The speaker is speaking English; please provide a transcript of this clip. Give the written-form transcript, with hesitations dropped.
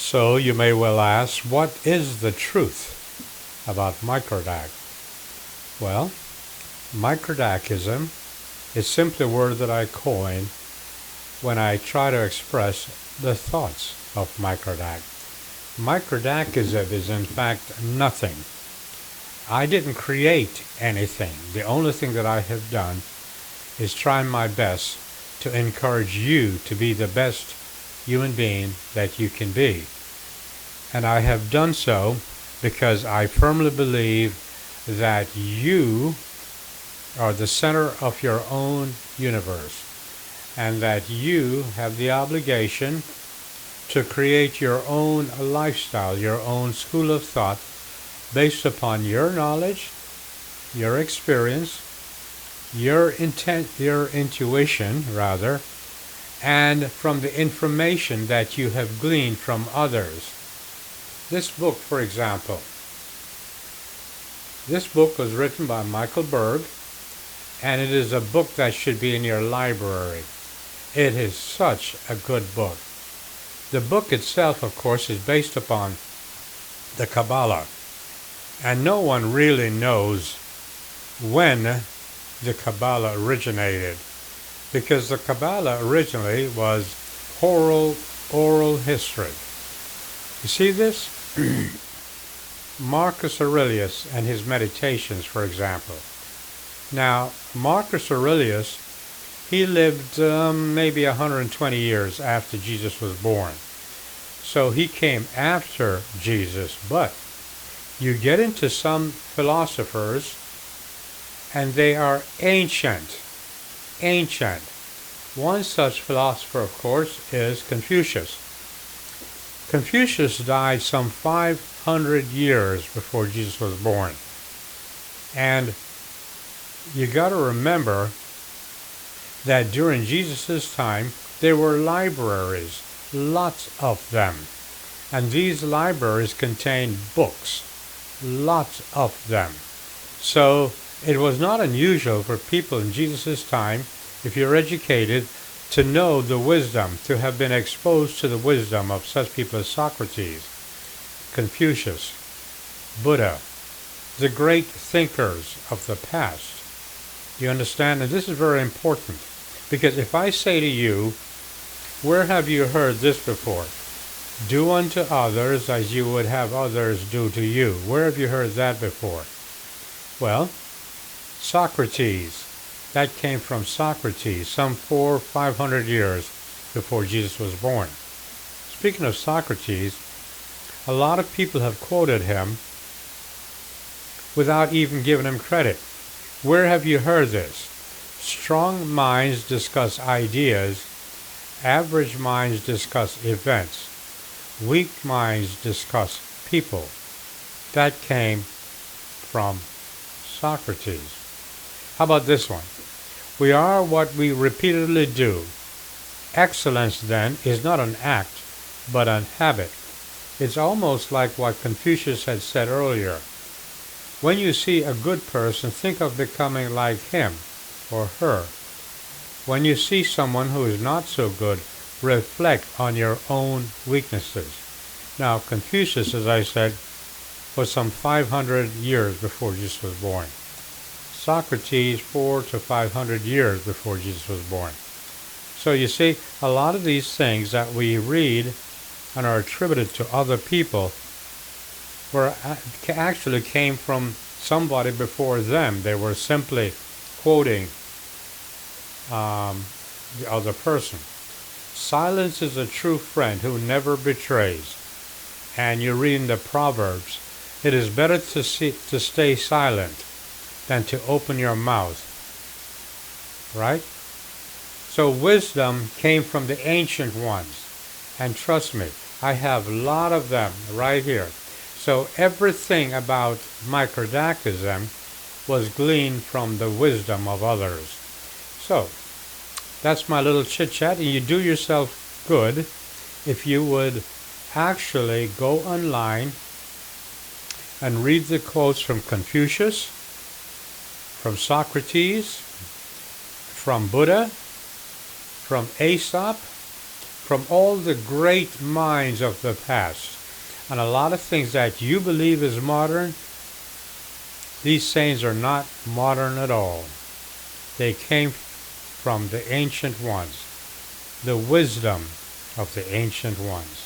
So you may well ask, what is the truth about Microdac? Well, Microdacism is simply a word that I coin when I try to express the thoughts of Microdac. Microdacism is in fact nothing. I didn't create anything. The only thing that I have done is try my best to encourage you to be the best human being that you can be. And I have done so because I firmly believe that you are the center of your own universe, and that you have the obligation to create your own lifestyle, your own school of thought, based upon your knowledge, your experience, your intuition, and from the information that you have gleaned from others. This book, for example, this book was written by Michael Berg, and it is a book that should be in your library. It is such a good book. The book itself, of course, is based upon the Kabbalah, and no one really knows when the Kabbalah originated, because the Kabbalah originally was oral history. You see this? Marcus Aurelius and his meditations, for example. Now, Marcus Aurelius, he lived maybe 120 years after Jesus was born. So he came after Jesus, but you get into some philosophers and they are ancient. One such philosopher, of course, is Confucius. Confucius died some 500 years before Jesus was born. And you got to remember that during Jesus' time, there were libraries, lots of them. And these libraries contained books, lots of them. So it was not unusual for people in Jesus' time, if you're educated, to know the wisdom, to have been exposed to the wisdom of such people as Socrates, Confucius, Buddha, the great thinkers of the past. You understand? And this is very important, because if I say to you, where have you heard this before? Do unto others as you would have others do to you. Where have you heard that before? Well, Socrates. That came from Socrates some 400 or 500 years before Jesus was born. Speaking of Socrates, a lot of people have quoted him without even giving him credit. Where have you heard this? Strong minds discuss ideas, average minds discuss events, weak minds discuss people. That came from Socrates. How about this one? We are what we repeatedly do. Excellence, then, is not an act, but an habit. It's almost like what Confucius had said earlier. When you see a good person, think of becoming like him or her. When you see someone who is not so good, reflect on your own weaknesses. Now, Confucius, as I said, was some 500 years before Jesus was born. Socrates 400 to 500 years before Jesus was born. So you see, a lot of these things that we read and are attributed to other people actually came from somebody before them. They were simply quoting the other person. Silence is a true friend who never betrays. And you read in the Proverbs, it is better to stay silent than to open your mouth. Right? So wisdom came from the ancient ones. And trust me, I have a lot of them right here. So everything about Microdacism was gleaned from the wisdom of others. So that's my little chit-chat, and you do yourself good if you would actually go online and read the quotes from Confucius, from Socrates, from Buddha, from Aesop, from all the great minds of the past. And a lot of things that you believe is modern, these sayings are not modern at all. They came from the ancient ones, the wisdom of the ancient ones.